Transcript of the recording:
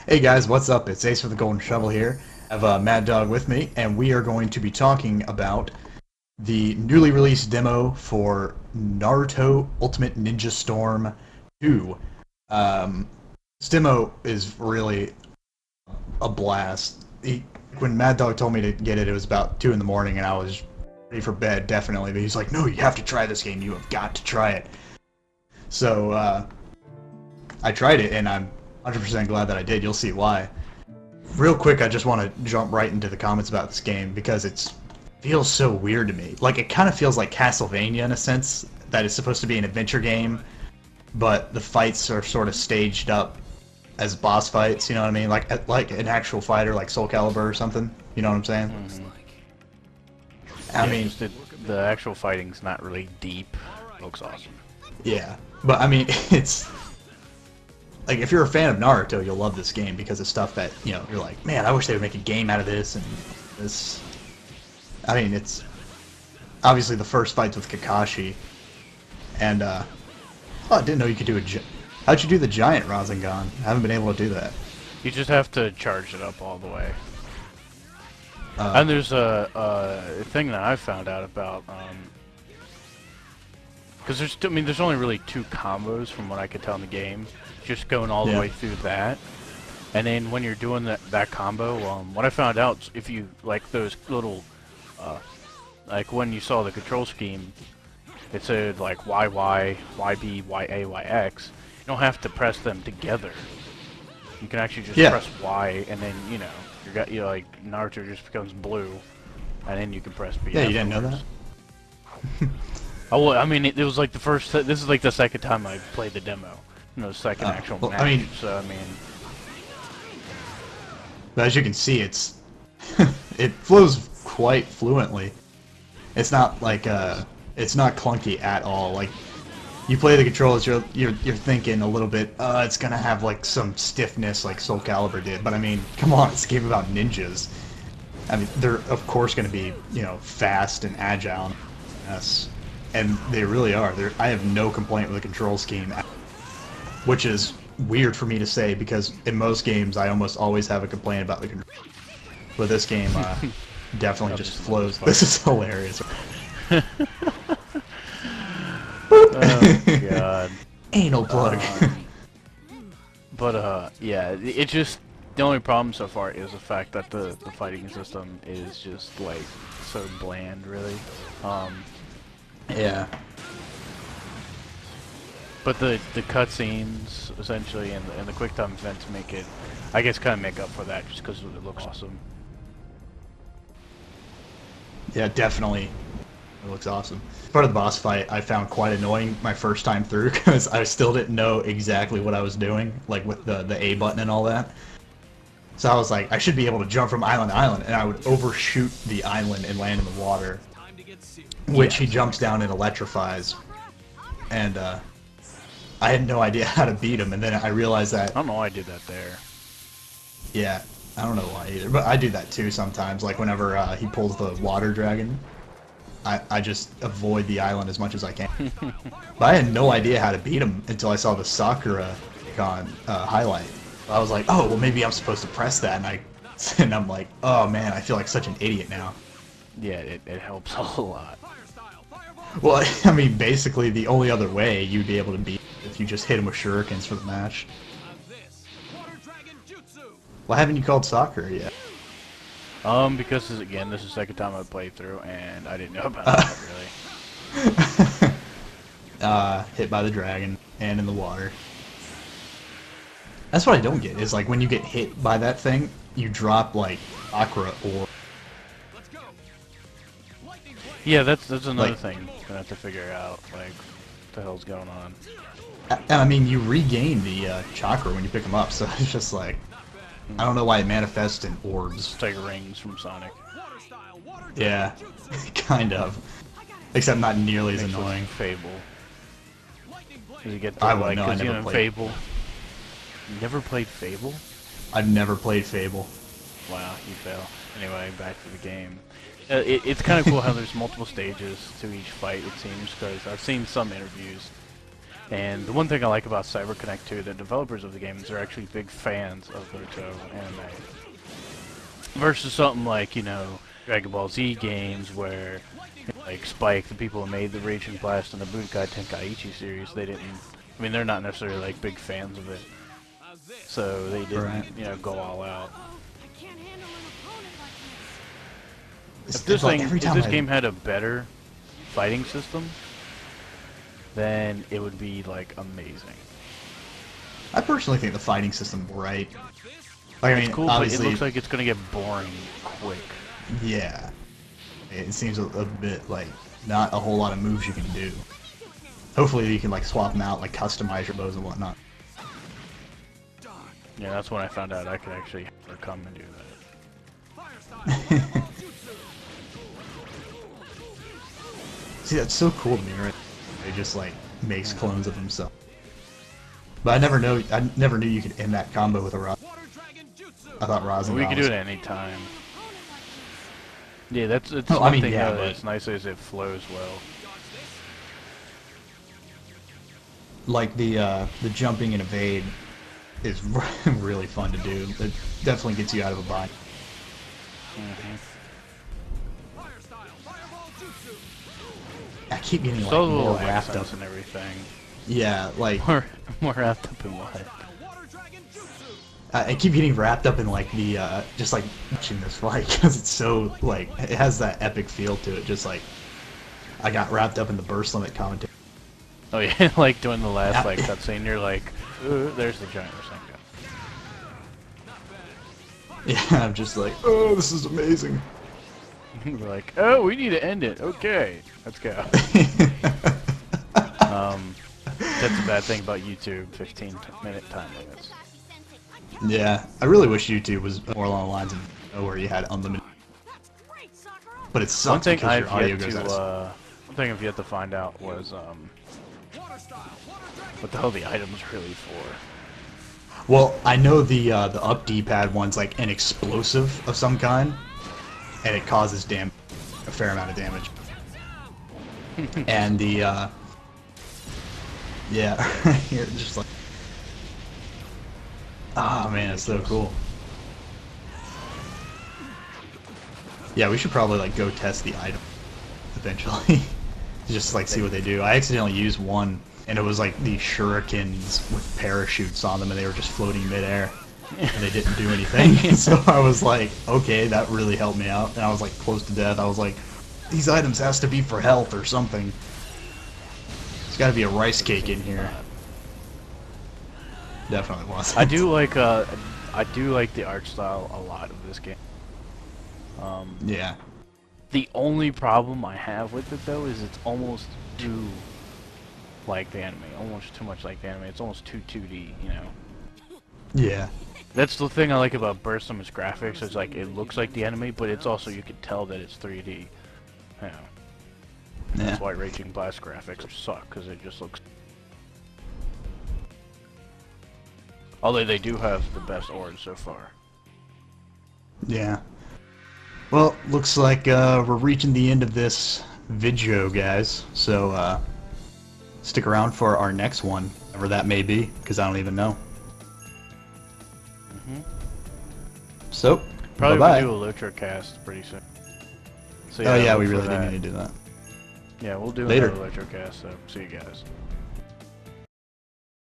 Hey guys, what's up? It's Ace with the Golden Shovel here. I have Maddog with me, and we are going to be talking about the newly released demo for Naruto Ultimate Ninja Storm 2. This demo is really a blast. When Maddog told me to get it, it was about 2 in the morning, and I was ready for bed, definitely. But he's like, no, you have to try this game. You have got to try it. So, I tried it, and I'm 100% glad that I did. You'll see why. Real quick, I just want to jump right into the comments about this game because it feels so weird to me. Like, it kind of feels like Castlevania in a sense, that it's supposed to be an adventure game, but the fights are sort of staged up as boss fights, you know what I mean? Like an actual fighter, like Soul Calibur or something, you know what I'm saying? Mm-hmm. I mean, the actual fighting's not really deep. Looks awesome. yeah, but I mean, it's like if you're a fan of Naruto, you'll love this game because of stuff that, you know, you're like, man, I wish they would make a game out of this. And this, I mean, it's obviously the first fights with Kakashi, and oh, I didn't know you could do how'd you do the giant Rasengan? I haven't been able to do that. You just have to charge it up all the way. And there's a thing that I found out about, because there's only really 2 combos from what I could tell in the game. Just going all the way through that, and then when you're doing that combo, what I found out, if you like those little, like when you saw the control scheme, it said like YY, YB, YA, YX. You don't have to press them together. You can actually just press Y, and then you like Naruto just becomes blue, and then you can press B. Yeah, you didn't know that? Oh, well, I mean, it was like the first. This is like the second time I played the demo. No, second actual match. I mean, so I mean, but as you can see, it flows quite fluently. It's not like it's not clunky at all. Like you play the controls, you're thinking a little bit, it's gonna have like some stiffness like Soul Calibur did. But I mean, come on, it's a game about ninjas. I mean, they're of course gonna be fast and agile, yes, and they really are. I have no complaint with the control scheme. Which is weird for me to say because in most games I almost always have a complaint about the control. But this game definitely just flows. This is hilarious. oh god. Anal plug. Yeah, it just the only problem so far is the fact that the fighting system is just like so bland, really. Yeah. But the cutscenes, essentially, and the quick time events make it, I guess, kind of make up for that just because it looks awesome. Yeah, definitely. It looks awesome. Part of the boss fight I found quite annoying my first time through because I still didn't know exactly what I was doing, like with the A button and all that. So I was like, I should be able to jump from island to island, and I would overshoot the island and land in the water, which he jumps down and electrifies. And I had no idea how to beat him, and then I realized that... I don't know why I did that there. Yeah, I don't know why either, but I do that too sometimes, like whenever he pulls the water dragon. I just avoid the island as much as I can. But I had no idea how to beat him until I saw the Sakura icon highlight. I was like, oh, well maybe I'm supposed to press that, and I'm like, oh man, I feel like such an idiot now. Yeah, it helps a lot. Well, I mean, basically the only other way you'd be able to beat if you just hit him with shurikens for the match. Why haven't you called Sakura yet? Because this is the second time I played through, and I didn't know about that really. Hit by the dragon and in the water. That's what I don't get, is like when you get hit by that thing, you drop like Sakura or... Yeah, that's another thing I'm gonna have to figure out, like, what the hell's going on. And I mean, you regain the chakra when you pick them up, so it's just like, I don't know why it manifests in orbs. It's like rings from Sonic. Yeah, kind of. Except not nearly as annoying. Fable. Does he get the, I wouldn't know, I never played Fable. You never played Fable? I've never played Fable. Wow, you fail. Anyway, back to the game. It's kind of cool how there's multiple stages to each fight, it seems, because I've seen some interviews And the one thing I like about CyberConnect too, the developers of the game, is they're actually big fans of Naruto anime. Versus something like, you know, Dragon Ball Z games where, like Spike, the people who made the Raging Blast and the Budokai Tenkaichi series, they didn't, I mean, they're not necessarily like big fans of it. So they didn't, you know, go all out. If this game had a better fighting system, then it would be like amazing. I personally think the fighting system right. Like, I mean, it's cool, obviously, but it looks like it's gonna get boring quick. Yeah, it seems a bit like not a whole lot of moves you can do. Hopefully, you can like swap them out, like customize your bows and whatnot. Yeah, that's when I found out I could actually come and do that. See, that's so cool to me, right? He just like makes clones of himself. But I never knew you could end that combo with a Rasen. I thought Rasen. We could do it any time. Yeah, that's one thing that's nice is it flows well. Like the jumping and evade is really fun to do. It definitely gets you out of a bind. I keep getting like more wrapped up and everything. Yeah, like more wrapped up in what? I keep getting wrapped up in like the just like watching this fight because it's so like it has that epic feel to it. Just like I got wrapped up in the burst limit commentary. Oh yeah, like doing the last like cutscene, you're like, there's the giant Rasengan. Yeah, I'm just like, oh, this is amazing. We're like, oh, we need to end it. Okay, let's go. That's a bad thing about YouTube, 15-minute time limits. Yeah, I really wish YouTube was more along the lines of where you had unlimited. But it sucks because your audio goes out. One thing I've yet to find out was what the hell the item's really for. Well, I know the up D-pad one's like an explosive of some kind, and it causes a fair amount of damage. And the yeah, here just like, oh man, it's so cool. Yeah, we should probably like go test the item eventually, just like see what they do. I accidentally used one, and it was like these shurikens with parachutes on them, and they were just floating midair, and they didn't do anything. So I was like, okay, that really helped me out, and I was like close to death. I was like, these items has to be for health or something. There's got to be a rice cake in here. Definitely was. I do like the art style a lot of this game. Yeah. The only problem I have with it though is it's almost too like the anime, almost too much like the anime. It's almost too 2D, you know. Yeah. That's the thing I like about Burst Limits graphics. It's like it looks like the anime, but it's also you can tell that it's 3D. Yeah. That's why Raging Blast graphics suck, because it just looks. Although they do have the best ores so far. Yeah. Well, looks like we're reaching the end of this video, guys. So stick around for our next one, whatever that may be, because I don't even know. So, probably bye-bye. we'll do a Lotro cast pretty soon. So, yeah, we really do need to do that. Yeah, we'll do later. another Lotro cast, so see you guys.